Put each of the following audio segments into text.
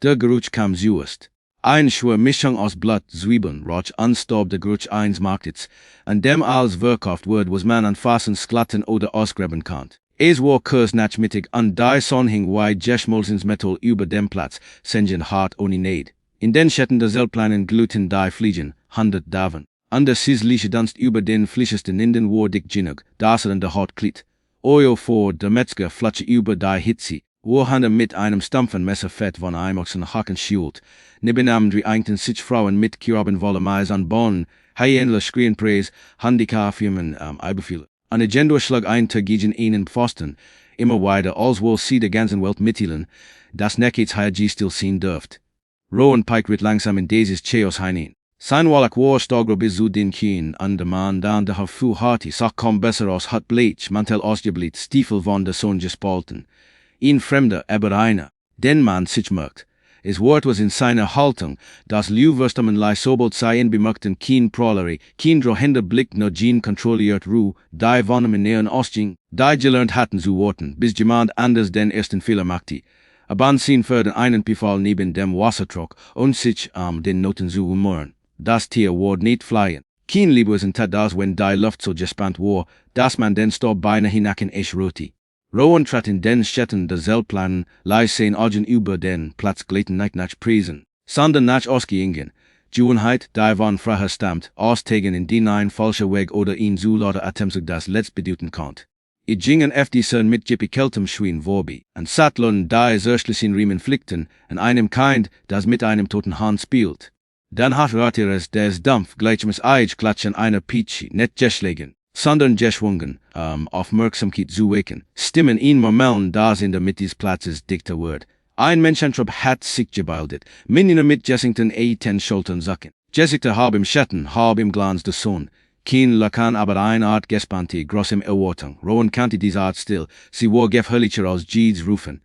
Der Geruch kam zuerst. Ein schwere Mischung aus Blatt, Zwiebeln, roch unstaub der Geruch eines Marktes, an dem alles verkauft wird, was man anfassen, sklatten oder ausgraben kann. Es war kursnachmittig an die Sonne hing weit Jeschmolsens Metall über dem Platz, sengen hart ohne Neid. In den Schatten der Selbplanen glühten die Fliegen, 100 Daven. An der sizzliche Dunst über den flischesten Inden war dick ginnig, daseren der Hautklit. Ojo vor der Metzger flatsche über die Hitze, Warhande mit einem Stampfenmesser fett von einem Ochsen Haken schult. Neben drei einten sich Frauen mit Kirabenwolle Mais an Bohnen, Haienler schrien Preis, Handikaffirmen Eibefehle. An der Gendurschlag ein gegen einen Pfosten, immer weiter, als wohl sie der ganzen Welt mitteilen, dass Neckets Haji still sehen dürft. Rowan Pike ritt langsam in dieses Chaos hinein. Sein Wallach war stagro bis zu den Kien, an der Mann dann der Hafu Harti, sach kom besser aus hat Bleach, Mantel ausgeblit, Stiefel von der Sohn gespalten. Ein Fremder, aber einer, den man sich merkt. Es Wort was in seiner Haltung, das Liewwürstamen sobald seien bemerkten kien Prollery, kien drohender Blick no Jean kontrolliert Ruhe, die von im Nähern Ostjing, die gelernt hatten zu worten, bis jemand anders den ersten Fehler machte. Aban sehen für den einen Befall neben dem Wassertrock und sich den Noten zu humören. Das Tier ward nicht fliehen. Kien Liebe was in tat das wenn die Luft so gespannt war, dass man den Stopp beinahe hinaken roti. Rowan trat in den Städten der Selbplanen, leisen Augen über den Platz glitten nicht nach Prisen, sondern nach ausgegangen. Juwenheit, die von Fraher stammt, austegen in den ein falscher Weg oder in zu lauter Atemzug das letzt bedeuten konnt. I gingen FDC mit Jippy Keltem Schwien vorbei, an Sattlern, die erstlichen Riemen flickten, an einem Kind, das mit einem toten Hahn spielt. Dann hat Ratires des Dampf gleichmes Eich klatschen einer Peachy, net geschlagen, sondern geschwungen, Aufmerksamkeit zu wecken. Stimmen ihn Mamellen das in der Mitte des Platzes dichter wird. Ein Menschentrop hat sich gebildet, Minina mit Jessington ten Schultern sacken. Jessica hab im Schatten, hab im Glanz der Sonne. Kien lakan aber eine Art gespannte, großem Erwartung. Rowan kannte diese Art still, sie war gefälliger als Jeeds rufen.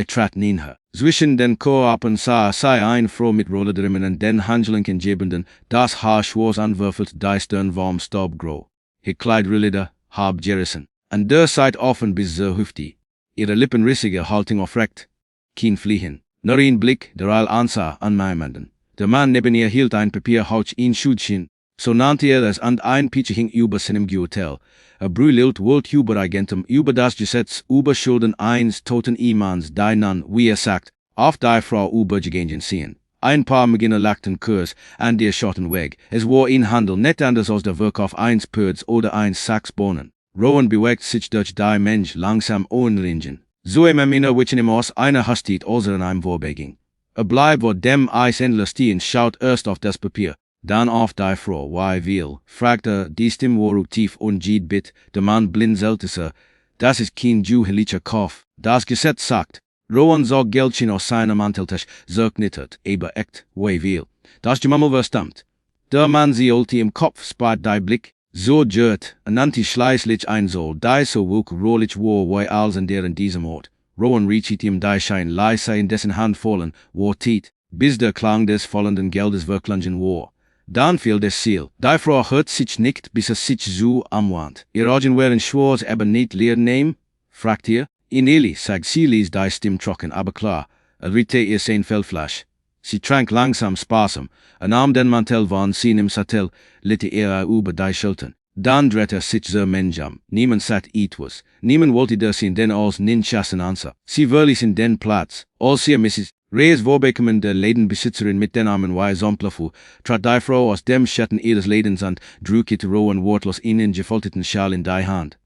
Trat näher. Zwischen den Koapen sah sei ein Frau mit Rollerdrimmen und den Handgelenken gebenden, das Haar schwarz anwürfelt, die Stern vom Staub grau. Ihr Kleid rillide, hab gerissen. An der Seite offen bis zur Hüfte. Ihre Lippen rissige Haltung aufrecht. Kein Fliehen. Nur ein Blick, der all ansah, an meimenden. Der Mann neben ihr hielt ein Papierhauch in Schutschen. So nannte es an ein Pitche hing über seinem Hotel. Brüllt wollt über Agentem über das Gesetz über Schulden eines toten Ehemanns, die nan, wie sagt, auf die Frau übergegangen sehen. Ein paar Beginner lachten Kurs an der Schottenweg. Es war ein Handel nicht anders als der Verkauf eins Pöds oder eins Sacks Bohnen. Rowan bewegt sich durch die Mensch langsam ohrenringen. So Männer wischen ihm aus einer Hastigkeit als einem Vorbeging. Bleibt vor dem Eishändler stehen, schaut erst auf das Papier. Dann auf die Frau, wie will, fragte die Stimme war tief und geht bit, der Mann blinzelte se, das ist kein juhelicher Kauf, das Gesetz sagt. Rowan sah Geldchen aus seinem Manteltasch, sagt nittert, aber echt, wie will, das die Mammel verstammt. Der Mann zielte im Kopf, spart die Blick, so jört, nannte schleißlich ein Soll, die so wuk rohlich war, wie als in deren diesem Ort. Rowan riechit ihm die Schein leise in dessen Hand fallen, war tiet, bis der Klang des fallenden Geldes verklungen war. Dann fiel das Ziel. Die Frau hört sich nicht, bis es sich so amwand. Ihr Augen wären schwarz, aber nicht leer nehmen? Fragt ihr. In Eli, sagt sie, ließ die Stimme trocken, aber klar. Ritte ihr sein Fellfleisch. Sie trank langsam sparsam, nahm den Mantel von seinem Sattel, litte ihr über die Schultern. Dann drehte sich zur Menjam. Niemand sat etwas. Niemand wollte das in den als Ninchassen ansah. Sie verließen den Platz. Als ihr Mrs. Reyes vorbekommen der Lädenbesitzerin mit den Armen wie Somplafu, trat die Frau aus dem Schatten ihres Ladens und drückte Kit Rowan wortlos ihnen gefalteten Schal in die Hand.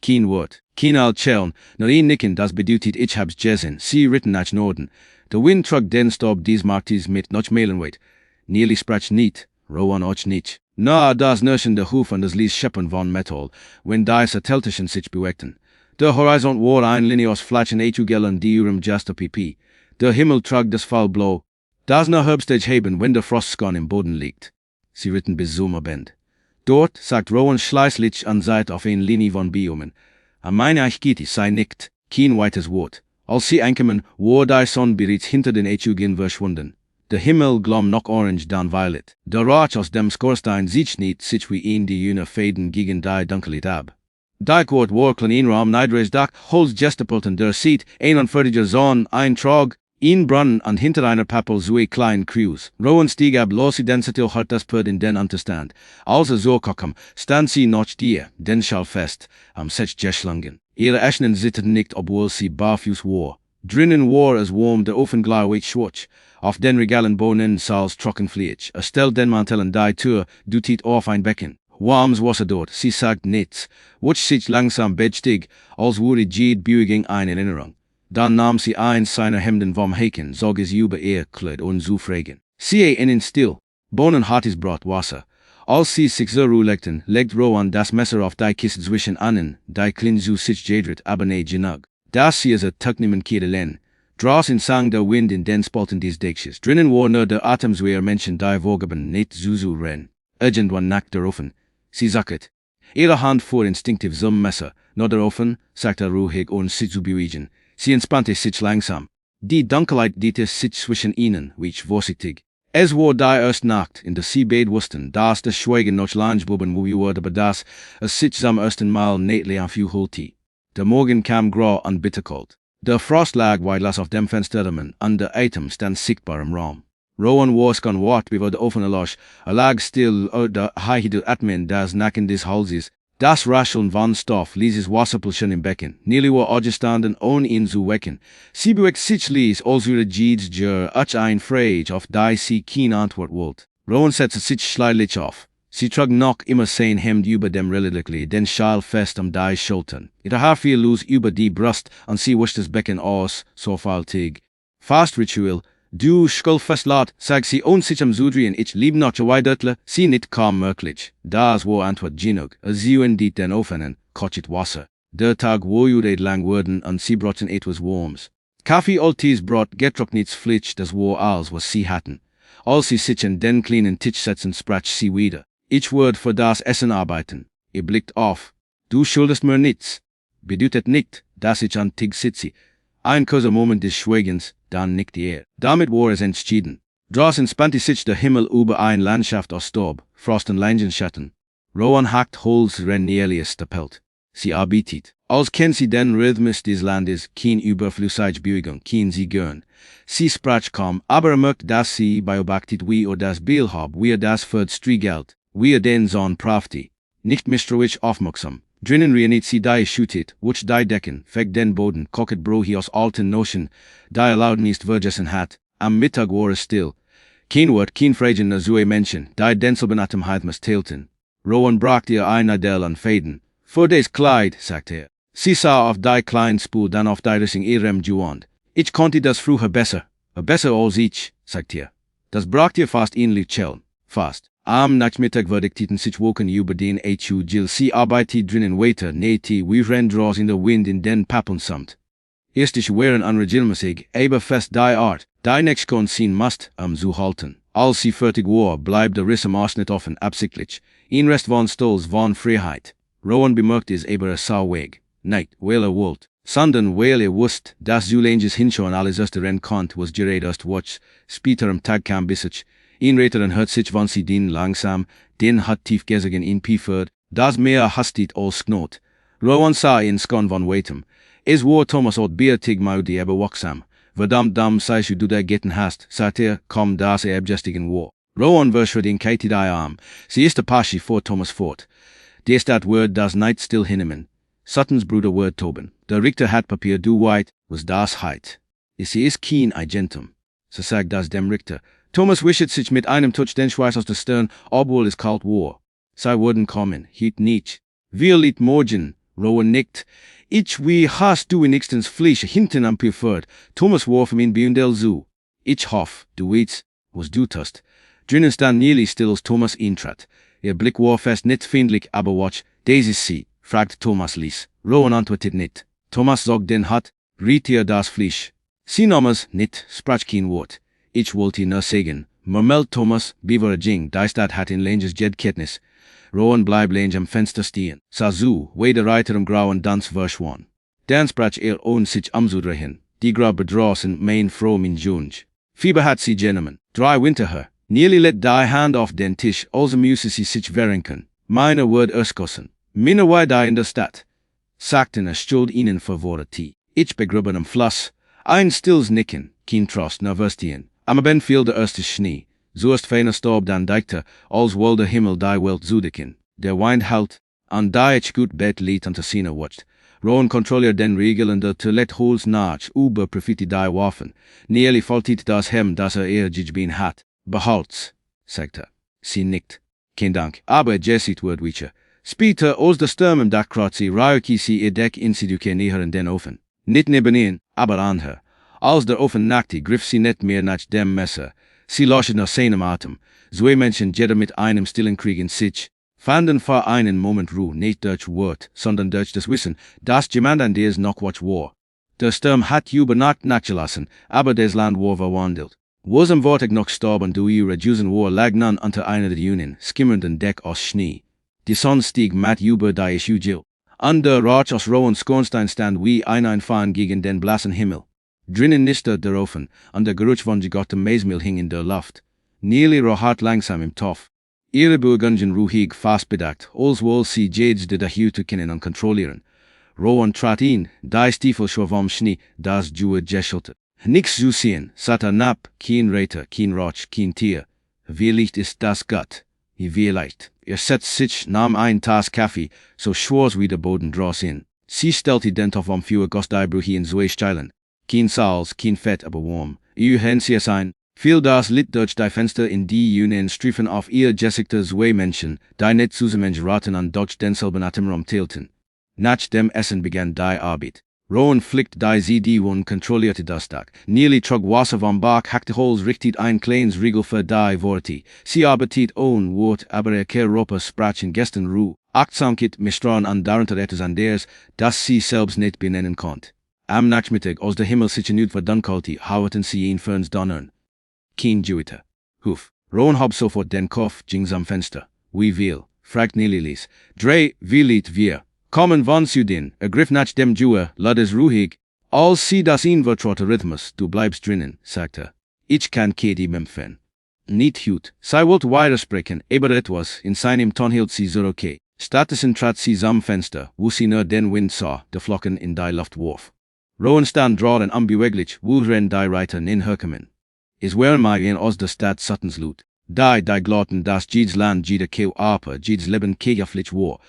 Kein Wort, kein Altschellen, nur ein Nicken, das bedeutet ich hab's gesehen, sie ritten nach Norden. Der Wind trug den Staub des Marktes mit noch Meilenweit. Nearly sprach nicht, Rowan auch nicht. Na, das Nörschen der Huf und das ließ scheppern von Metall, wenn die Satellitischen sich bewegten. Der Horizont war ein Linie aus Fleisch und Etugellen, die urem just pp. Der Himmel trug das Fallblau. Das nach Herbstage haben, wenn der Frostskon im Boden liegt. Sie ritten bis Sommerbend. Dort, sagt Rowan schleißlich an Seite auf eine Linie von Biomen. Am meine ich geht sei nicht, kein weites Wort. Als sie ankamen, war die Sonne bereits hinter den Etugen verschwunden. Der Himmel glomm noch orange dann violet. Der Rauch aus dem Skorstein sieht nicht sich wie in die jünger Fäden gegen die Dunkelheit ab. Die Court war klein Raum niedriges Dach, Holz gestapelt der Seat, 41er Sonne, ein Trog, Een brunnen and hinter einer Pappel zwei kleinen Crews. Rowan stieg ab los sie den setil hart das Perd in den Unterstand. Also so kockam, stand sie noch dir, den schall fest, am sech Jeschlangen. Ihre Eschnen zitten nicht obwohl sie barfuß war. Drinnen war es warm de ofen glar weit schwarz. Auf den Regalen bonen sals trocken vlieg. Stel den mantellen die Tür, du tiet auf ein Becken. Warms wasser dort, sie sagt nichts. Watch sich langsam bedstig, als wurde jede Büging eine Erinnerung. Dann nahm sie eins seiner Hemden vom Haken, zog es über ihr Kleid und zu fragen. Sie innen still, bonen hartes Brotwasser. Als sie sich so legten, legt Rowan das Messer auf die Kiste zwischen annen, die klein zu sich jedret, aber ne genug. Das sie es a tucknimen kiedelen. Draußen sang der Wind in den Spalten des Dächs. Drinnen war nur der Atemzweer Menschen die Vogeben nicht zu ren. Irgendwann nackt der Ofen. Sie sacket. Ihre Hand fuhr instinktiv zum Messer, nur der Ofen, sagte ruhig und sich zu beruhigen. Sie entspannte sich langsam. Die Dunkelheit diente sich zwischen ihnen, wich vorsichtig. Es war die erste Nacht, in der sie beid wussten, dass das Schweigen noch Langebuben wo wurde, aber das es sich zum ersten Mal nicht anfühlte. Der Morgen kam grau und bitterkalt. Der Frost lag weitlas auf dem Fensterrahmen, und der Atem stand sichtbar im Raum. Rowan war skan wart bevor der Ofen erlosch, lag still der heilige Atmen des Nacken des Halses. Das Rascheln von Stoff ließ es Wasserpulschen im Becken. Nearly war aufgestanden, ohne ihn zu wecken. Sie bewegt sich ließ, als ihre Jeeds ach ein Frage, auf die sie keine Antwort wollte. Rowan setzte sich schleidlich auf. Sie trug noch immer sein Hemd über dem Relikli, den Schal fest am die Schultern. Ihre Haar fiel los über die Brust, und sie wischte das Becken aus, sorgfältig. Fast Ritual. Du skuldfest laat, sagt sie und sich am Zudrien, ich lieb noch weidötle, sie nicht kaum möglich. Das war Antwort genug, sie und die den Offenen, kochet Wasser. Der Tag war judet lang worden, und sie brachten etwas Warms. Kaffee und Tees brought getrocknetes Fleisch, das war alles, was sie hatten. Als sie sich an den kleinen Tisch setzten, sprach sie wieder. Ich würde für das Essen arbeiten. Ihr blickt auf. Du schuldest mir nichts. Bedeutet nicht, dass ich an Tisch sitze. Ein kurzer Moment des Schweigens, dann nickte er. Damit war es entschieden. Draußen spannte sich der Himmel über eine Landschaft aus Staub, Frost und Landschatten. Rowan hackt Holz renierliches Pelt. Sie arbeitet. Als kennt sie den Rhythmus des Landes, kein überflüssige Bewegung, kein sie gern. Sie sprach kaum, aber merkt, dass sie beobachtet wie das Bild hab, wie das für Striegeld, wie den Sohn prafti. Nicht misstrauisch aufmerksam. Drinnen rienit sie die schüttet, wuch die Decken, fegt den Boden, kocket Brohi aus alten Noschen, die erlaubnis vergessen hat. Am Mittag war es still. Kein Wort, kein Fragen nach zwei Menschen, die denselben Atemheitmes teilten. Rowan brachte ihr ein Nadel an Fäden. Für des Kleid, sagte er. Sie sah auf die kleinen Spur, dann auf die Rissing ihrem Juand. Ich konnte das früher besser als ich, sagte er. Das brachte ihr fast ähnlich chellen. Fast. Am Nachmittag verdikteten sich Woken über den H.U. Jill. Sie arbeitet drinnen weiter, nähte wie Rendraus in der Wind in den Pappeln samt. Erstig waren unregelmäßig, aber fest die Art, die nächst kon sehen must, zu halten. Als sie fertig war, bleib der Riss am Ausschnitt offen, absichtlich. Ein Rest von Stolz von Freiheit. Rowan bemerkte es aber sah weg. Nicht, weil wollt, sondern weil wusst, dass Zulanges hinschauen alles erste Rennen konnt, was gerät erst watch, später am Tag kam bissig. Ein Räteren hört sich, wann sie den langsam, den hat tiefgesigen in Piefert, das mehr hastigt als Knot. Rowan sah ihn skon von weitem. Es war Thomas od beertig maudi aber waksam. Verdammt dam sei du da getten hast, sagt komm das abgestigen war. Rowan verschwört in Katie die Arm. Sie ist Apache vor Thomas fort. Des dat word das night still hinnemen. Suttons Bruder word toben. Der Richter hat Papier du white, was das heit. Sie ist keen agentum. So sagt das dem Richter. Thomas wischt sich mit einem Touch den Schweiß aus der Stirn, obwohl es kalt war. Sie würden kommen, hielt nicht. Wir liet morgen, Rowan nickt. Ich wie hast du wenigstens Fleisch hinten am Piefert. Thomas warf ihm Biundel zu. Ich hoff, du weißt, was du tust. Drinnen stand nearly still als Thomas eintrat. Ihr Blick war fest nicht feindlich, aber watch, des ist sie, fragt Thomas ließ. Rowan antwortet nicht. Thomas sagt den hat, riet ihr das Fleisch. Sie nahm es nicht, sprach kein Wort. Ich wollte nur sagen, murmelt Thomas, bever ging, dies dat hat in Langes Jedkenntnis. Rowan bleib Lange am Fenster stehen. Sah zu, wie der Reiter im grauen Dans verschwand. Dann sprach ohne sich amzudrehen. Die grau bedrossen, mein Frau min Junge. Fieber hat sie Gentlemen. 3 Winter her. Nearly let die Hand auf den Tisch, also müsse sie sich wehren. Meine Word erskossen. Minne war die in der Stadt. Sagten stuld ihnen verworret. Ich begrüben am Fluss. Ein stills Nicken, keen trost, nervöstien. Aber ben viel de erste Schnee. Zuerst feiner Staub, dann dikter, als wohl der Himmel die Welt zudecken. Der Wind halt, an die ich gut Bett liet an Sina watcht. Rowan kontrolliert den Regeln te let hols nach, über profiti die Waffen. Nearly faltit das Hem, das jich bin hat. Behalt's, sagt Sie nickt. Kein Dank, aber jessit word wiche. Spieter aus der Sturm im Dachkratzi, Ryuki sie Deck insiduke näher in den Ofen. Nicht nebenein, aber an her. Als der Ofen nackte, griff sie nicht mehr nach dem Messer. Sie loschet nach seinem Atem. Zwei Menschen jeder mit einem stillen Krieg in sich. Fanden für einen Moment Ruhe, nicht durch Wort, sondern durch das Wissen, dass jemand an des noch was war. Der Sturm hat über Nacht nachgelassen, aber das Land war verwandelt. Was am Vortag noch starben durch ihre Jusen war, lag nun unter einer der Jungen, skimmernden Deck aus Schnee. Die Sonne stieg matt über die Schugil. An der Rauch aus Rowan Skornstein stand wie ein Fahnen gegen den blassen Himmel. Drinnen nisterte der Ofen, und der Geruch von gegottem Maismehl hing in der Luft. Nearly rohat langsam im Topf. Ihre Burgundian ruhig fast bedeckt, als wohl sie Jades de Hüte kennen und kontrollieren. Rowan trat ihn, die Stiefel schwamm Schnee, das Jue geschelte. Nix zu sehen, satt Napp, kein Reiter, kein Rauch, kein Tier. Wie leicht ist das Gott? Wie leicht. Setzt sich, nahm ein Tass Kaffee, so schwarz wie der Boden draus in. Sie stellte den Topf für goss die Brüche in zwei Steilen. Kein Salz, kein Fett, aber warm. Hen sie es ein. Fiel das Licht durch die Fenster in die Jungen striefen auf ihr gesägte zwei Menschen, die nicht zusammen raten an durch denselben Atemraum teilten. Nach dem Essen begann die Arbeit. Rowan flickte die und kontrollierte das Dach. Nearly trug Wasser vom Bach, hackte Holz, richtet ein kleines Riegel für die Worte. Sie arbeitet ohne Wort, aber Europa sprachen gestern Ruhe. Achtsamkeit misstrauen an darunter etwas anderes, das sie selbst nicht benennen konnte. Am Nachmittag, als der Himmel sich nüt verdunkelte, hauerten sie ihn ferns donnern. Kein Juite. Huf. Rowan hob sofort den Kopf, ging am Fenster. Wie viel? Fragt Nililis. Drei, wie liet wir? Kommen wann zu den, griff nach dem Jue, lad es ruhig. Als sie das invertrotte Rhythmus, du bleibst drinnen, sagte. Ich kann Katie mempfen. Nicht gut. Sie wollte weitersprechen, aber etwas, in seinem Ton hielt sie so okay. Stattdessen trat sie am Fenster, wo sie nur den Wind sah, der Flocken in die Luft warf. Rowan stand draad en unbeweglich, woeren die Reiter in herkommen. Is wären mij in aus der Stadt Suttons loot. Die glotten das Jeeds Land jeder keu apa, Jeeds Leben kegaflich war.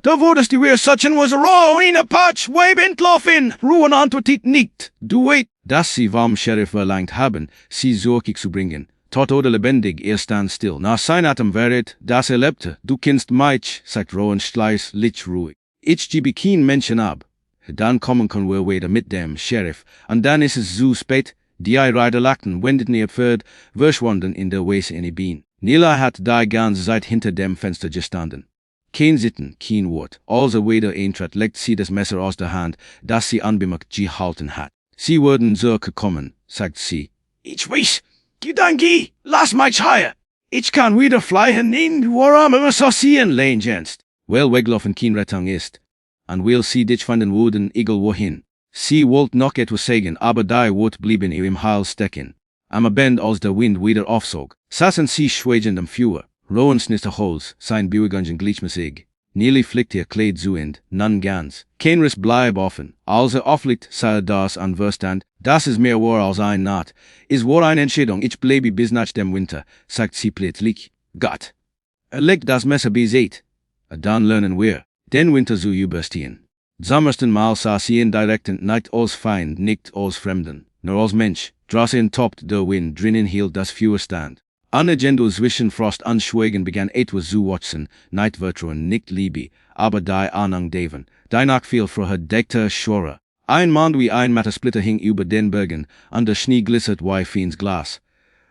Da wurdest die weer Sutchen was raw in a patch, webend laufen, Ruhen antwortet nicht. Du weit, dass sie vom Sheriff verlangt haben, sie sorgig zu bringen. Tot oder lebendig, stand still. Nach sein Atem wäret, dass lebte. Du kennst mich, sagt Rowan Schleiß, lich ruhig. Ich gebe kein Menschen ab. Dann kommen können wir wieder mit dem Sheriff, und dann ist es so spät, die Reiter lachten, wendeten ihr Pferd, verschwanden in der Weise in die Bien. Nila hat die ganze Zeit hinter dem Fenster gestanden. Kein Sitten, kein Wort. Als wieder eintrat, legt sie das Messer aus der Hand, das sie unbemerkt gehalten hat. Sie würden zurückkommen, sagt sie. Ich weiß, geh, lass mich hier. Ich kann wieder fliehen, in woran immer so sehen, Lenjenst. Well, weglaufen kein Rettung ist. Und will sie dich finden würden, egal wohin. Sie wollte noch etwas sagen, aber die Wort blieben ihr im Hals stecken. Am Abend, als der Wind wieder aufzog, saßen sie schweigend am Feuer. Rowan sniste Holz, sein Beugungen gleichmäßig. Nearly flickt ihr Kleid zuend, nun ganz. Kein Riss bleib offen. Als aufliegt, sah das an Verstand, das ist mehr wahr als ein Naht. Ist war eine Entscheidung, ich bleibe bis nach dem Winter, sagt sie plötzlich. Gott. Legt das Messer beiseite. Dann lernen wir, den Winter zu überstehen. Zum Mal sah sie ihn direkt nicht als Feind, nicht als Fremden, nur als Mensch. Draußen toppt der Wind, drinnen hielt das Feuer stand. Eine Gendo zwischen Frost anschweigen begann etwas zu watschen, nicht Vertrauen, nicht Liebe, aber die Ahnung Deven, die nach viel verdeckte Schore. Ein Mond wie ein matter Splitter hing über den Bergen, und der Schnee glitzert wie Fiends Glas.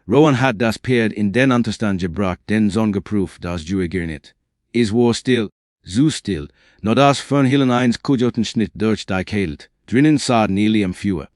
Rowan hat das Pferd in den Unterstand gebracht, den Sonn geprüft, das Jue nicht. Es war still, so still, nur das Fernhillen eins kujoten Schnitt durch die Kälte, drinnen sah Nearly am Feuer.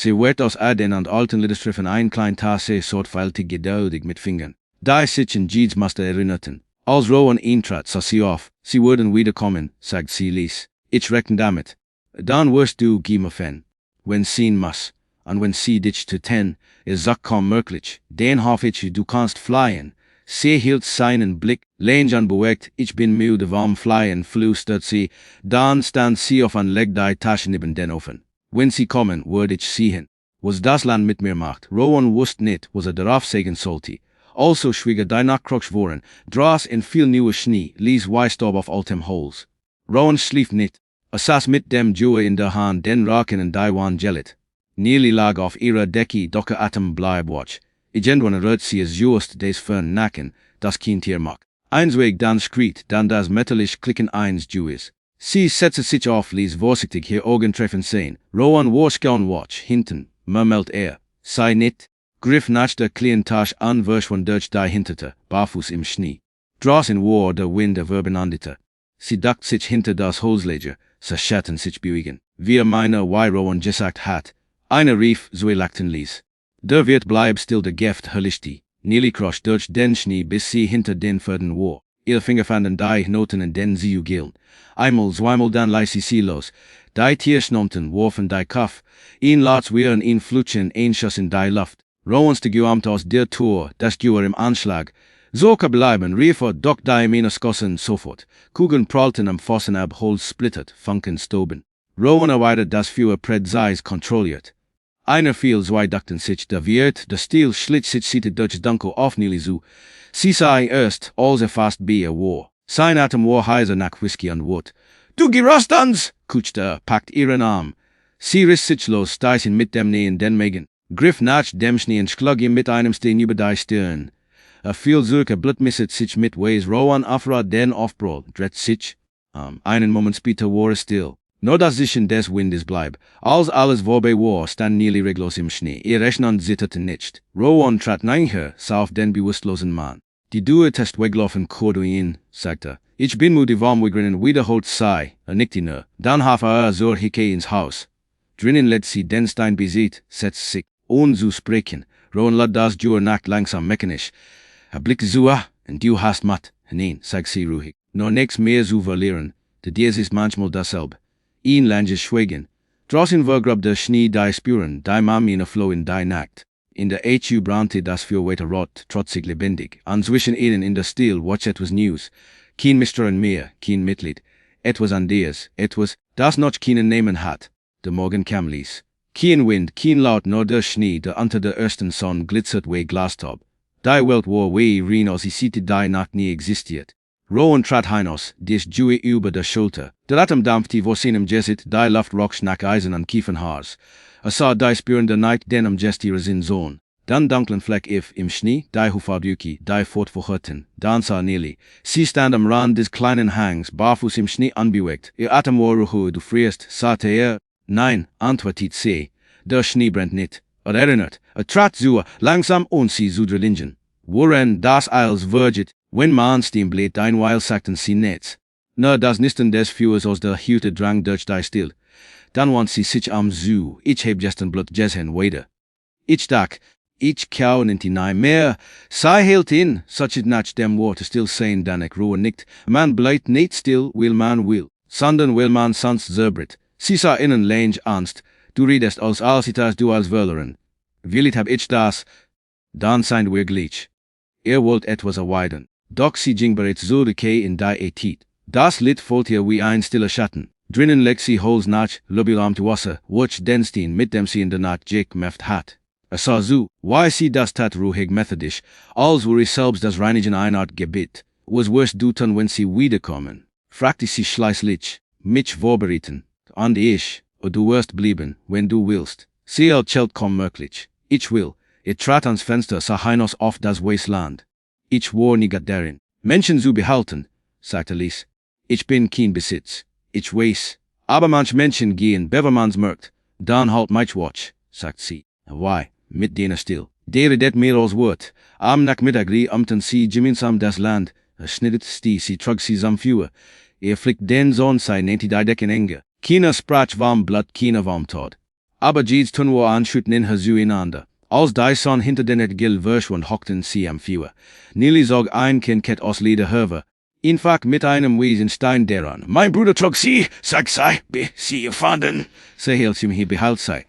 Sie wird aus Aden und alten Liederstriffen ein klein Tasse sorgfältig geduldig mit Fingern. Die sich an Jeeds Master erinnerten. Als Rowan eintrat, sah sie auf. Sie würden wiederkommen, sagt sie Lies. Ich reckon damit. Dann wirst du gimmefan. Wenn sehen muss. Und wenn sie dich zu ten, ist Sack kaum möglich. Den hoff ich, du kannst fliehen. Sie hielt seinen Blick, längst unbewegt, ich bin müde vom Fliehen, flüstert sie. Dann stand sie auf und legt die Tasche neben den Ofen. Wenn sie kommen, würde ich sehen. was das Land mit mir macht. Rowan wusst nicht, was darauf sagen sollte. Also schwieg die Nachtkroksch voren, dras in viel nieuwe Schnee, ließ Weißstaub auf altem Holz. Rowan schlief nicht. Saß mit dem Jue in der Hand, den Raken in Daiwan gellet. Nearly lag auf ihrer Decke, doch Atem bleib watch. Irgendwann rührt sie es just des fern Nacken, das kein Tier mag. Einsweg dann schriet, dann das metallisch Klicken eins Jues. Sie setzte sich auf, ließ vorsichtig hier Augen treffen sehen. Rowan war's gone watch, hinten, murmelt sei nit. Griff nach der Klientage an, wirsch von durch die hinterte, barfuß im Schnee. Draußen war der Wind der Verbenandete. Sie duckt sich hinter das Holzleger, sa Schatten sich bewegen. Wir meine, why Rowan gesagt hat. Eine rief, so lachten ließ. Der Wirt bleib still der Gift höllischti. Nearly cross durch den Schnee, bis sie hinter den Pferden war. Ihr Finger fanden die Noten in den sie gillen. Einmal, zweimal dann ließ sie los. Die Tierschnomten warfen die Kaff. Ihn lats wir und ihn flutschen, ein Schuss in die Luft. Rowans de Guamt aus der Tour, das Duer im Anschlag. So bleiben, riefer, doch die Mine skossen sofort. Kugeln prallten am Fossen ab, Holz splittert, Funken stoben. Rowan erweitert das Feuer präzise kontrolliert. Einer fiel, zwei duckten sich, der Wirt, der Stil schlitt sich seated durch Dunkel auf Nili zu. Sie sah erst, als fast Bier war. Sein Atem war heiser nach Whisky und Wort. Du gerast uns, kutschte packt ihren Arm. Sie riss sich los, steißen mit dem Nähen den Megen. Griff nach dem Schnee und schlug ihm mit einem Steen über die Stirn. Viel Zürcher blutmisset sich mit Ways Rowan afra den Aufbrot, dret sich. Einen Moment später war es still. Nur das Zischen des Windes bleib. Als alles vorbei war, stand Nearly reglos im Schnee. Ihr Rechnen zitterte nicht. Rowan trat nachher, sah auf den bewusstlosen Mann. Die Due test weglaufen Korduin, sagte. Ich bin müde warm wegrennen, wiederholt sei, nickte nur. Dann half zur Hicke ins Haus. Drinnen lädt sie den Stein besieht, setzt sich. Ohne zu sprechen. Rowan lädt das Jure Nacht langsam mechanisch. Blickte so und du hast matt. Nein, sagt sie ruhig. Nur nix mehr zu verlieren. Der Dies ist manchmal dasselbe. Ihn lange schweigen. Draußen vergrub der Schnee die Spuren, die Mamine floh in die Nacht. In der HU brannte das Feuer weiter rot, trotzig lebendig. An zwischen ihnen in der Stil watch etwas News. Kein Misstrauen mehr, kein Mitleid. Etwas anderes, etwas, das noch keinen Namen hat. Der Morgen kam ließ. Kein Wind, kein Laut, nur der Schnee, der unter der ersten Sonne glitzert wie Glastaub. Die Welt war wie rein, als sie die Nacht nie existiert. Rowan trat hinaus, des Jue über der Schulter. Der Atem dampfte vor seinem Jessit, die Luft roch nach Eisen an Kiefernhaars. Sah die Spuren der Nacht, den am Jess ihrer Sohn. Dann dunklen Fleck im Schnee, die Hufabüki, die fortverhörten. Dann sah Nelly. Sie stand am Rand des kleinen Hangs, barfuß im Schnee anbewegt. Ihr Atem war ruhig, du frierst, sagte Nein, antwortet sie. Der Schnee brennt nicht. Erinnert, trat zu, langsam und sie zu der Linjen. Woran das Eils verget, wenn man stehen blieb, ein Weil sagten sie nichts. Nur das Nisten des Feuers aus der Hütte drang durch die Still. Dann want sie sich am Zoo, ich heb gesten blut Jesen weiter. Ich dacht, ich kau ninti nai mehr, sei hält in, such nach dem Wort still sein danek Rowan nickt, man bleibt nicht still, will man will, sondern will man sonst zerbrit. Sie sah innen lange ernst, du redest als itas du als Wörlerin. Willit hab ich das, dann sind wir gleich. Wollt etwas erweitern. Doch sie ging bereits so decay in die Etit. Das Lied folgt ihr wie ein stiller Schatten. Drinnen legt sie Holz nach, lubilamt Wasser, watch den Steen, mit dem sie in der Nacht Jake meft hat. Sah so, why sie das tat ruhig methodisch, als wuri selbst das Reinigen eine Art Gebet. Was wirst du tun, wenn sie wiederkommen? Fragte sie schleißlich, mich vorbereiten. Und ich, du wirst blieben, wenn du willst. Sie erzählt kaum möglich. Ich will. Trat ans Fenster, sah hinaus auf das Wasteland. Ich war nie darin, Menschen zu behalten, sagte Lies. Ich bin kein Besitz. Ich weiß. Aber manch Menschen gehen, bevermans merkt. Dann halt mich watch, sagt sie. Why, mit denen still. Dere det mehr als Wort. Am Nachmittag amten sie gemeinsam das Land. Schnittet sie trug sie am Feuer. Flickt den Sohn sei nehmt die Decken enge. Keiner sprach warm Blatt, keiner warm tot. Aber jedes tun war anschütten in her zueinander. Als die Sonne hinter den Gil verschwand, hockten sie am Feuer. Nelly zog ein Kind aus Leder hervor. Einfach mit einem Wesen Stein daran. Mein Bruder trug sie, sagt sei, sie gefunden. Sie hält ihm hier behalt sei.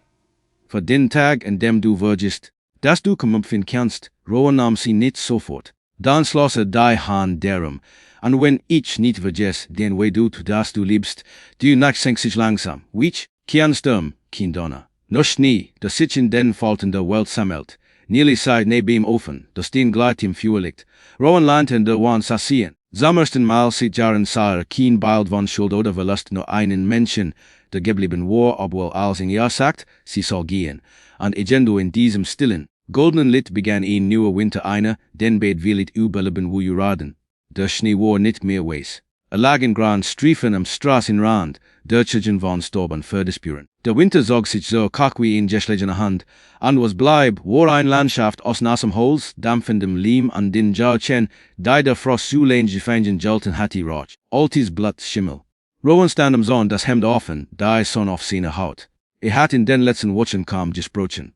Für den Tag, an dem du würdest, dass du kommen kannst, Rowan nahm sie nicht sofort. Dann schloss die Hand darum. Und wenn ich nicht vergess, den Way du, dass du liebst, du nachdenkst sich langsam. Wich, kein Sturm, kein Donner. No Schnee, de sich in den Falten der Welt sammelt. Nearly side ne beam offen, de steen gleit im Fuhr liegt. Rowan lantern der wan sassien. Zammersten Mal sieht jaren saar keen bild van schuld oder verlust no einen Menschen, der geblieben war, obwohl als in Jahr sagt, sie soll gehen. Und egendo in diesem stillen, goldenen Lit begann een nieuwe winter eine, den beid willit überleben wo juraden. Der Schnee war nicht mehr wees. Lagen gran striefen am Straßenrand, Deutschen van storben verdespuren. Der Winter zog sich so kak wie in geschlegene Hand, an was bleib, war ein Landschaft aus nassem Holz, dampfendem Lehm an den Jauchen, die der Frost zu lang gefangen gelten hatte roch, altis Blatt Schimmel. Rowan stand am Sonn das Hemd offen, die Sonn auf seine Haut. Hat in den letzten Wochen kaum gesprochen.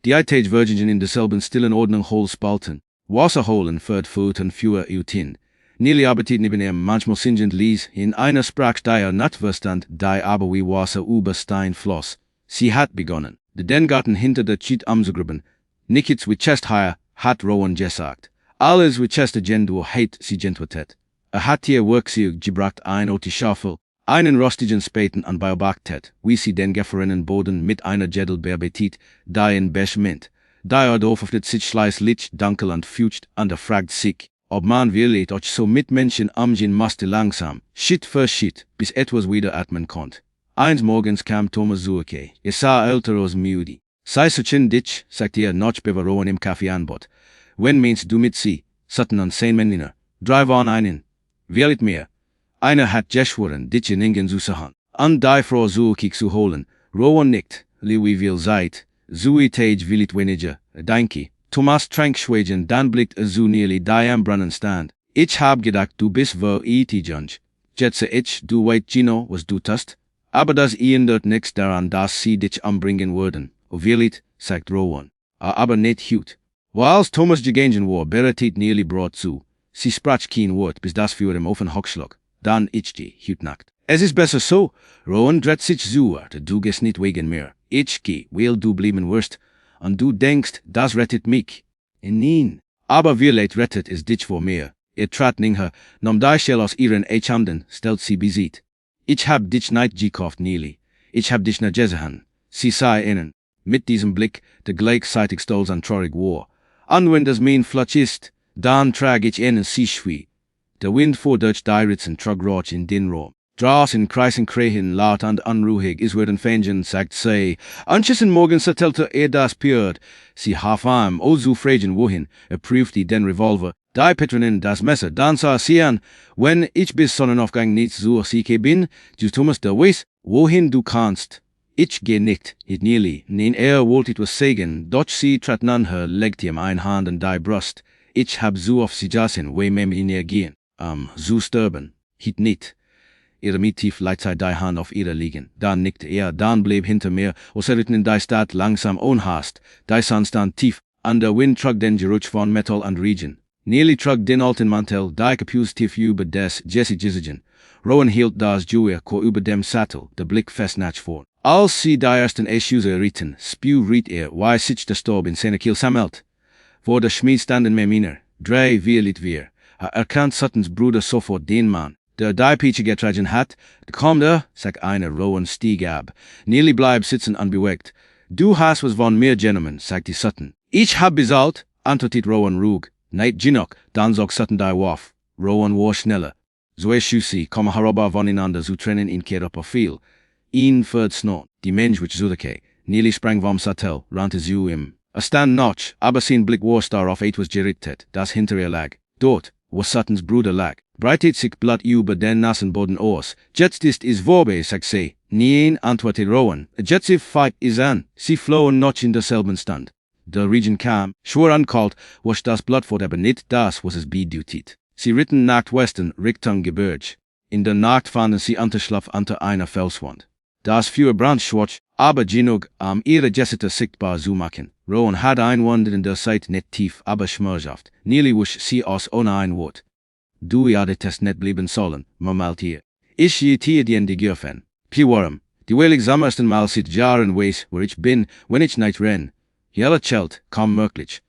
Die Eitage Virgin in derselben stillen Ordnung Hol spalten, Wasserholen führt Food und Führer utin. Nearly Appetit neben ihm manchmal singend ließ, in einer Sprach die nicht verstand, die aber wie Wasser über Stein floss. Sie hat begonnen. Den Garten hinter der Cheat amzugruben. Nichts wie Chest higher, hat Rowan gesagt. Alles wie Chest agendo heit sie gentwetet. Hat hier Worksieg gebracht ein oti Schaufel, einen rostigen Spaten an beobachtet, wie sie den gefrorenen Boden mit einer Jedel bearbeitet, die in Besch mint. Die auf sich schleiß lich dankel und fucht, und fragt sich, ob man wirklich auch so mit Menschen umgehen musste langsam, Schritt für Schritt, bis etwas wieder atmen konnte. Eins morgens kam Thomas zurück, sah älter als müde. Sei so chin dich, sagte noch bevor Rowan im Café anbot. Wenn meinst du mit sie, satten an 10 Männer, 3 waren einen. Willit mehr. Einer hat geschworen, dich in Ingen zu sahen. An die Frau zurück zu holen. Rowan nickt, wie viel seid, zui tage willit weniger, danke. Thomas trank schweigen, dann blickt so nearly die am Brunnen stand. Ich hab gedacht, du bist wo Junge. Jetze ich, du weit Gino, was du tust. Aber das ändert nix daran, dass sie dich umbringen würden. O willit, sagt Rowan. Aber nicht gut. Als Thomas gegangen war, bereitet nearly brought zu. Sie sprach kein Wort, bis das für ihm offen hochschlug. Dann ich geh, nackt. Es ist besser so. Rowan dreht sich zuer, du gehst nicht wegen mir. Ich geh, weil du blieben wirst. Und du denkst, das rettet mich. Nein. Aber vielleicht rettet es dich vor mir. Trat her, nahm die Schell aus ihren Eichhanden, stellt sie besieht. Ich hab dich nicht gekauft, Neely. Ich hab dich nicht gesehen. Sie sah innen. Mit diesem Blick, der gleichzeitig stolz und traurig war. Und wenn das mein Flutsch ist, dann trag ich innen sie schwie. Der Wind fuhr durch die Ritzen trug roch in den Raum. Draußen kreisen Krähen laut und unruhig, es werden Fängen, sagt sie. Anschließend morgens erzählte das Pürt. Sie half am, so fragen wohin, prüfte den Revolver. Die Patronin das Messer, dann sah sie an, wenn ich bis Sonnenaufgang nicht so sicher bin, du Thomas der weiß, wohin du kannst. Ich geh nicht, nearly, nein wollte etwas sagen, doch sie trat her, legte ihm eine Hand an die Brust. Ich hab so auf sie jassen, wie mem in ihr gehen, so sterben, nicht. Ihre tief leiht die Hand auf ihre liegen. Dann nickte dann blieb hinter mir, ritten in die Stadt langsam ohne Hast. Die Sonne stand tief, an der Wind trug den Geruch von Metall und Regen. Nearly trug den alten Mantel, die Kapuze tief über des Jesse Gizigen. Rowan hielt das Juwe über dem Sattel, der Blick festnatsch vor. Als sie die ersten Eschüsse ritten, riet wie sich der Staub in seine Kiel sammelt. Vor der Schmied standen mehr Männer, 3 willit wir. Erkannt Suttons Bruder sofort den Mann. Der die Peache getragen hat, komm sagt einer, Rowan stieg ab. Nearly bleib sitzen unbewegt. Du hast was von mir, Gentlemen, sagt die Sutton. Ich hab bezahlt, antwortet Rowan ruhig. Nicht genug, dann sagt Sutton die Waff. Rowan war schneller. So schüssi, kommen herüber voneinander zu trennen in Kerapa viel. Ihn führt Snon, die Mensch which Zudeke. Nearly sprang vom Sattel, rannte zu ihm. Stand noch, aber sein Blick war darauf etwas gerichtet, das hinter ihr lag. Dort, wo Suttons Bruder lag, breitet sich Blatt über den nassen Boden aus. Jetzt ist es vorbei, sagt sie. Nein, antwortet Rowan. Jetzt feit is an. Sie flohen noch in derselben Stand. Der Regen kam, schwor ankalt, was das Blatt fort, aber nicht das, was es bedeutet. Sie ritten nach Westen, Richtung Gebirge. In der Nacht fanden sie Unterschlaf unter einer Felswand. Das Feuer brannte schwarz, aber genug, ihre Gesichter sichtbar zu machen. Rowan hatte Wand in der Seite nicht tief, aber schmerzhaft. Nearly wusch sie aus ohne ein Wort. Du hadest es nicht bleiben sollen, murmelt ihr. Ich dir die in die Gürfen. Piwarm, die weilig sammersten Mal seit Jahren weiß, wo ich bin, wenn ich nicht renn. Jelle Chelt, kaum möglich.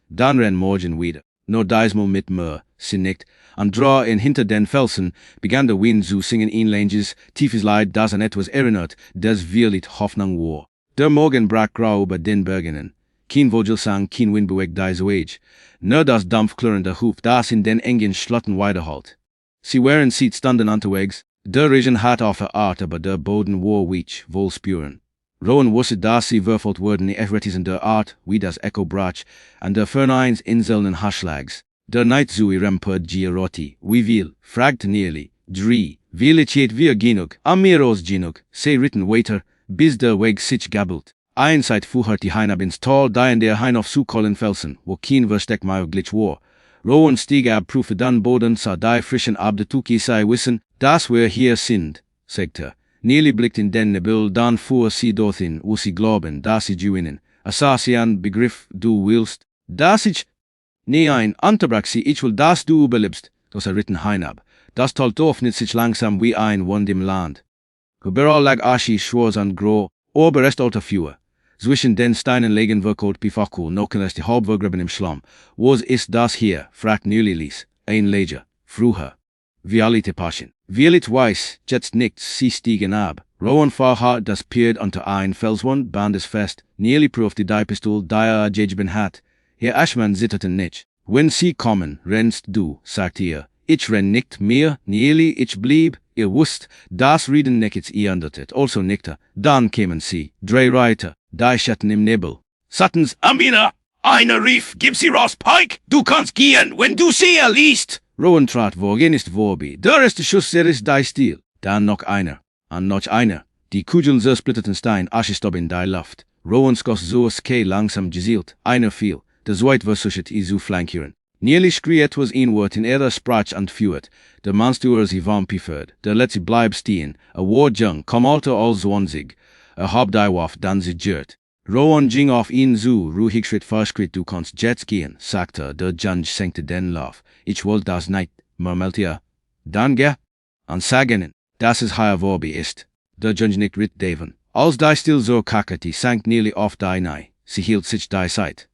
Dann renn morgen wieder. Nur diesmal mit mir, sie nickt. Und draw in hinter den Felsen, begann der Wind zu singen ähnliches, tiefes Leid, das an etwas erinnert, das wirklich Hoffnung war. Der Morgen brach grau über den Bergen. Kein Vogelsang, kein Wind bewegt dies Wage. Nur das dampfklirrende Huf, das in den engen Schlotten weiterholt. Sie waren Seat standen unterwegs, der Regen hat auf der Art, aber der Boden war weich, wohl spüren. Rowan wusste, dass sie würfelt wurden, die in der Art, wie das Echo brach, an der Ferneins Inseln und Haschlags. Der Neid zu ihrem Pud Giarotti, wie viel, fragt Nearly, wie chet wir genug, amiros genug, sei ritten waiter, bis der Weg sich gabbelt. Einseit fuhrt die Hein ab ins Tal, da in der Hein auf Zukollen Felsen, wo kein Versteck mehr glitsch war. Rowan stieg ab, prüfte dann Boden, sah die frischen Abdetuki sei wissen, dass wir hier sind, sagte. Nearly blickt in den Nebel, dann fuhr sie dorthin, wo sie glauben, dass sie gewinnen. Assasian begriff, du willst, dass ich... Nein, unterbrach sie, ich will, dass du überlebst, das ritten Hein ab. Das Tal öffnet sich langsam wie ein Wand im Land. Überall lag Aschi, schwarz und grau, aber rest alter Fuhr. Zwischen den Steinen legen wirkelt Bifakul, nocken es die Halbvergraben im Schlamm. Was ist das hier? Fragt Nearly Lies. Ein Leger. Früher. Vialite Paschen. Violet weiß, jetzt nichts, sie stiegen ab. Rowan fahr das Pferd unter ein Felswand, band es fest. Nearly prüfte die Pistol, die Jejben hat. Herr Ashman zitterten nicht. Wenn sie kommen, rennst du, sagte er. Ich renn nicht mehr, Nearly, ich blieb. Ihr wusst, das Reden nichts ihr andertet, also nickte. Dann kämen sie, drei Reiter, die Schatten im Nebel. Sattens, Amina! Einer rief, gib sie raus, Pike! Du kannst gehen, wenn du sie liest! Rowan trat vor, ist vorbi. Der erste Schuss, ist die Stil. Dann noch einer. Und noch einer. Die Kugeln zersplitterten Stein, Aschestob in die Luft. Rowan skoss so ske langsam gezielt. Einer fiel. Der zweite versuchte zu flankieren. Nearly schrie etwas inward in sprach und führt. Der Monster sie vampiferd. Der letzte bleib stehen. War jung, kom alter als 20. Hab die waf, dann sie jert. Rowan ging auf ihn zu, ruhig Schritt für Schritt, du kannst jetzt gehen, sagte der Judge, senkte den Lauf. Ich wollte das nicht, murmelte er. Dann geh, und sag ihnen, dass es hier vorbei ist. Der Judge nickt ritt Daven. Als die still so kackerte, sank Nearly auf die Nei. Sie hielt sich die Zeit.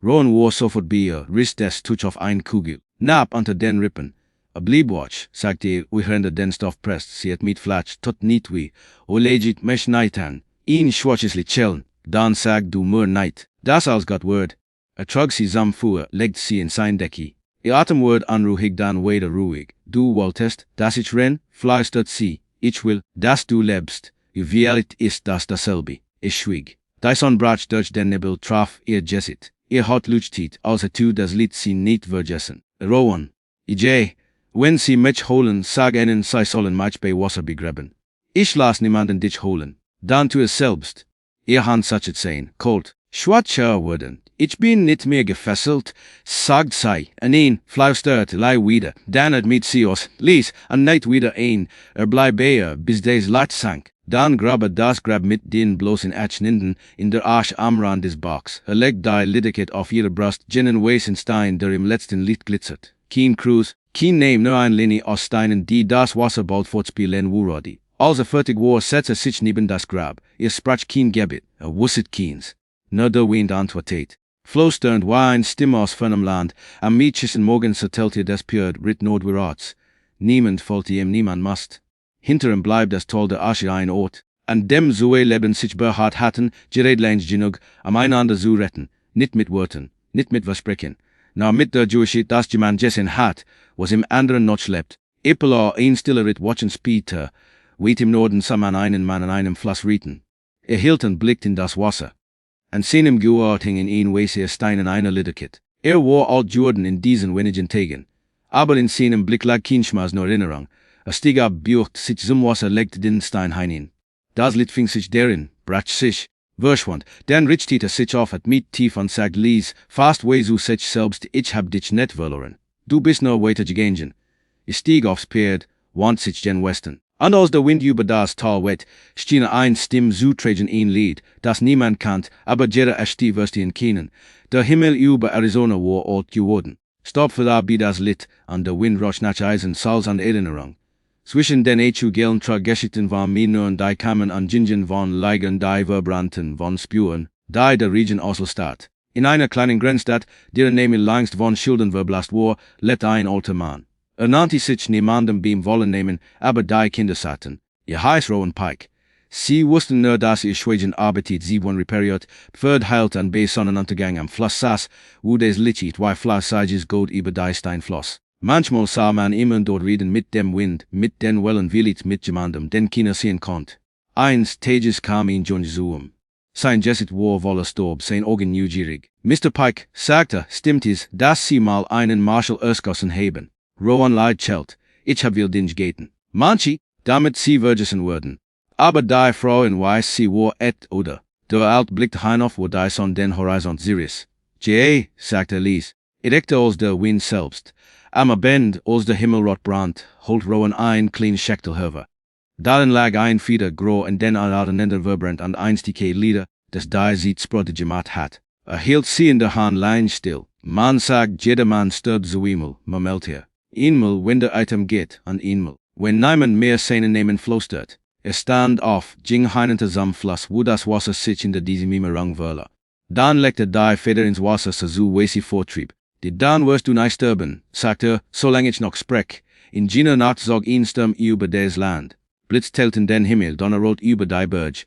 Rowan war sofort bei ihr, riss des Tuch auf ein Kugel. Knapp unter den Rippen. Blieb watch, sagte er, wie hörende den Stoff presst, sie hat mit Fleisch, tot nicht wie. O legit mesch neitan. Ihn schwarzesli chillen. Dan sag du mur night. Das als Gott word. Trug sie zamfuhr, legt sie in sein Decki. Ihr Atemword anruhig dann wieder ruhig. Du wolltest, dass ich renn, fleistert sie. Ich will, dass du lebst. Wie ist das dasselbe. Ich schwieg. Die Sonne brach durch den Nebel traf ihr Jessit. Ihr hat luchtit, als tu das Lied sie nicht vergessen. Rowan. Ij. Wenn sie mich holen, sag ihnen, sie sollen mich bei Wasser begraben. Ich lass niemanden dich holen. Dann tu es selbst. Ihr Hand sachet sein, kalt, schwacher worden. Ich bin nicht mehr gefesselt, sagt sie, en fluistert lei wieder, dann mit sie aus, lies, an nicht wieder ein, bleib bei bis des Licht sank. Dann grabbe das Grab mit den bloßen Atschninden in der Arsch am Rand des Bocks, legt die Lidiket auf ihre Brust, jenen weißen Stein, der im letzten Licht glitzert. Kein Cruz, kein Name, nur ein Linie aus Steinen, die das Wasser bald fortspielen wurodi. Als fertig war, setzte sich neben das Grab. Sprach kein Gebet, wusset keins. Nur der Wind antwortet. Flüsternd war eine Stimme aus fernem Land. Am Mädchen morgens erzählte des Pferd ritt nordwärts. Niemand folgte ihm, niemand must. Hinter ihm bleibt das Tal der Asche ein Ort, an dem Zoe Leben sich beharrt hatten, geredleins genug, einander zu retten. Nicht mit Worten, nicht mit Versprechen. Na mit der Jurschit, das jemand Jessen hat, was im anderen noch schleppt. Epela ein stiller Ritt watchen Peter. Weit im Norden sah man einen Mann an einem Fluss rieten. Hielt und blickte in das Wasser. An seinem Gurt hingen ein weißer Stein in einer Liderkit. War alt Jordan in diesen wenigen Tagen. Aber in seinem Blick lag kein Schmaß nur Erinnerung. Stieg ab, bjucht sich zum Wasser, legte den Stein hinein. Das Lied fing sich darin, brach sich, verschwand. Dann richtete sich auf, hat mit tief und sagt Lies, fast way zu sich selbst, ich hab dich nicht verloren. Du bist nur weiter gegangen. Stieg aufs Pferd, wand sich gen Westen. Und als der Wind über das Tal weht, schien ein Stimm zu tragen ein Lied, das niemand kannt, aber jeder erste wirst ihn kennen. Der Himmel über Arizona war alt geworden. Stopfte da wie das Lied, und der Wind roch nach Eisen, Salz und Erinnerung. Zwischen den gelen Geschichten waren Minor die kamen an Gingen von Leigen die Verbrannten von Spuren, die der Region Oslo-Stadt. In einer kleinen Grenzstadt, deren Name längst von Schildern verblasst war, lebte ein alter Mann. Nannte sich niemandem beim Wollen nehmen, aber die Kinder sagten, ihr heißt Rowan Pike. sie wussten nur, dass ihr Schweigen arbeitet, sie won repariert, verheilt an bei Sonnenuntergang am Fluss saß, wo des Lichit, wie Fleißiges Gold über die Stein floss. Manchmal sah man immer dort reden mit dem Wind, mit den Wellen willit mit jemandem, den keiner sehen konnt. Eins Tages kam ihn John Zoom. Sein Jesset war voller Storb, sein Augen neugierig. Mr. Pike, sagte, stimmt es, dass Sie mal einen Marshal ausgossen haben. Rowan Leid chelt, ich hab will Dinge gaten. Manchi, damit sie vergessen würden. Aber die Frau in Weiß, sie war oder. Der Alt blickte hinauf, wo die Sonne den Horizont Sirius. Sagte Lies, direkte als der Wind selbst. Am Abend, als der Himmelrot brandt, holt Rowan ein klein Schechtel Höver. Darin lag ein Fieder groh en den aneinander verbrennt an einstige Lieder, das die sie sprudde gemacht hat. Hielt sie in der Hand Lein still. Man sagt, jedermann stirbt so einmal, meldt hier. Einmal, wenn der Item geht, an einmal. Wenn niemand mehr seinen Namen flostert. Stand auf, ging hinter zum Fluss, wo das Wasser sich in der Diesemime rangwörler. Dann legte die Feder ins Wasser, so wie sie vortrieb. Die dann wirst du nicht sterben, sagte, solange ich noch sprech. In jener Nacht zog ein Sturm über des Land. Blitz telten den Himmel, Donner rollt über die Berg.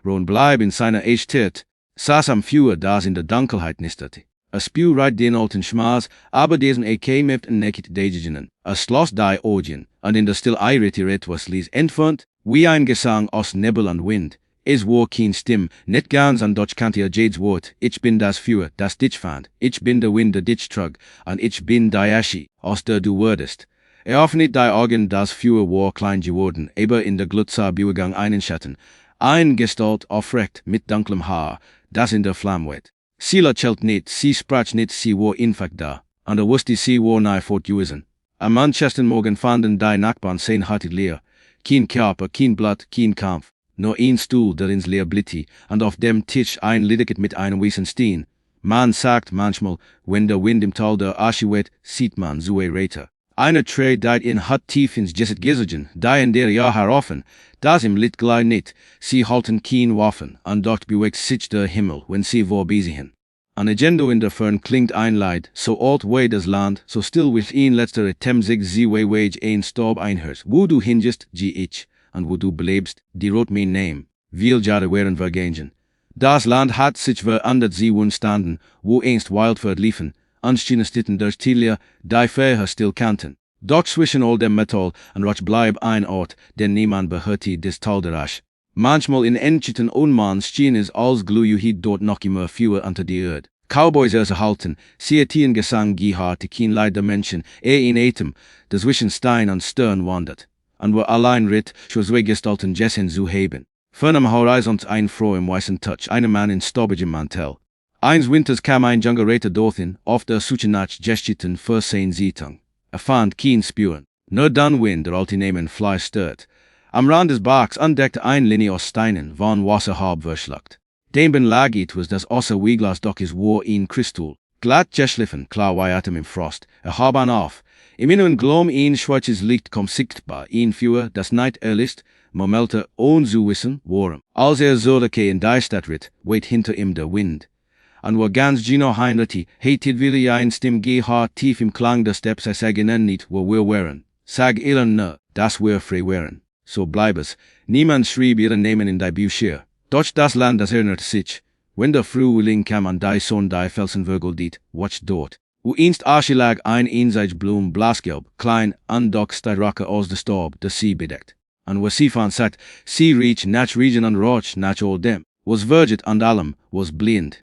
Ron bleib in seiner Echtheit, saß am Feuer, das in der Dunkelheit nisterte. Spiel reit den alten Schmaß, aber diesen meft en nekit degenen. Schloss die Augen, und in der still eiretiert was ließ entfernt, wie ein Gesang aus Nebel und Wind. Es war kein Stimm, net ganz an Deutsch kannte Jades Wort, ich bin das Feuer, das dich fand, ich bin der Wind, der dich trug, und ich bin die Asche, aus der du wurdest. Öffnet die Augen, das Feuer war klein geworden, aber in der Glutzer Bührgang einen Schatten. Ein Gestalt aufrecht mit dunklem Haar, das in der Flamme weht. Sie lächelt nicht, sie sprach nicht, sie war einfach da. Und wusste sie war nahe fortgewesen. Am Manchesten Morgen fanden die Nachbarn sein hartig leer. Kein Körper, kein Blatt, kein Kampf. Nur ein Stuhl, der ins Leer blitti, und auf dem Tisch ein Liedeket mit einem weißen Stein. Man sagt manchmal, wenn der Wind im Tal der Asche weht, sieht man so ein Reiter. Eine Träg deit in hat tief ins Jesset gesogen, die in der Jahr heraufn, das im Lit gleich nicht, sie halten kein Waffen, und dort bewegt sich der Himmel, wenn sie vor besehen. An Agendo in der Fern klingt ein Leid, so alt weh das Land, so still with ein letzter Tem sich sie wage ein Storb einhört, wo du hingest, ich, und wo du belebst, die rot mein Name, viel Jahre wären vergangen. Das Land hat sich verändert, sie wurden standen, wo einst Wildford liefen, anstehen stitten der Tilia, die Fäher still kannten. Doch zwischen all dem Metall und Roch bleib ein Ort, den niemand behörte des Talderasch. Manchmal in entschitten Unmanns schien es als glühjuhid dort noch immer Feuer unter die Erde. Cowboys erhalten, sietien Gesang geharte kein Leid der Menschen, in Atem, der zwischen Stein und Stern wandert. Und wo allein ritt, so zwei Gestalten Jessen zu heben. Fern am Horizont ein Frau im weißen Touch, eine Mann in staubigem Mantel. Eins Winters kam ein junger Reiter dorthin, auf der Suchenach gestitten für sein Sietang. Fand kein Spüren. Nur dann Wind der alte Namen Fleisch stört. Am Rand des Bachs entdeckte ein Linie aus Steinen, von Wasser halb verschluckt. Dem ben lag was das außer Wieglas doch is war in Kristall. Glatt geschliffen, klar wie Atem im Frost. Hab an auf. Im Inneren glom ein schwarzes Licht kom sichtbar, ein Feuer, das nicht erlischt, meldete ohne zu wissen, warum. Als solche in die Stadt ritt, weht hinter ihm der Wind. Und wo ganz Gino heinrti, heitet wieder ein Stimm gehart tief im Klang der Steps, sagen nicht, wo wir wären. Sag ihnen ne, dass wir frei wären. So bleib es. Niemand schrieb ihren Namen in die Bücher. Doch das Land, das erinnert sich. Wenn der Frühling kam an die Sonne die Felsenwürgel diet, watch dort. Wo einst Asche lag ein Einsatzblum, blasgelb, klein, und doch steidrake aus der Staub, der See bedeckt. Und wo sie fand sagt, sie reach nach Region und Roch nach all dem, was verget und allem, was blind.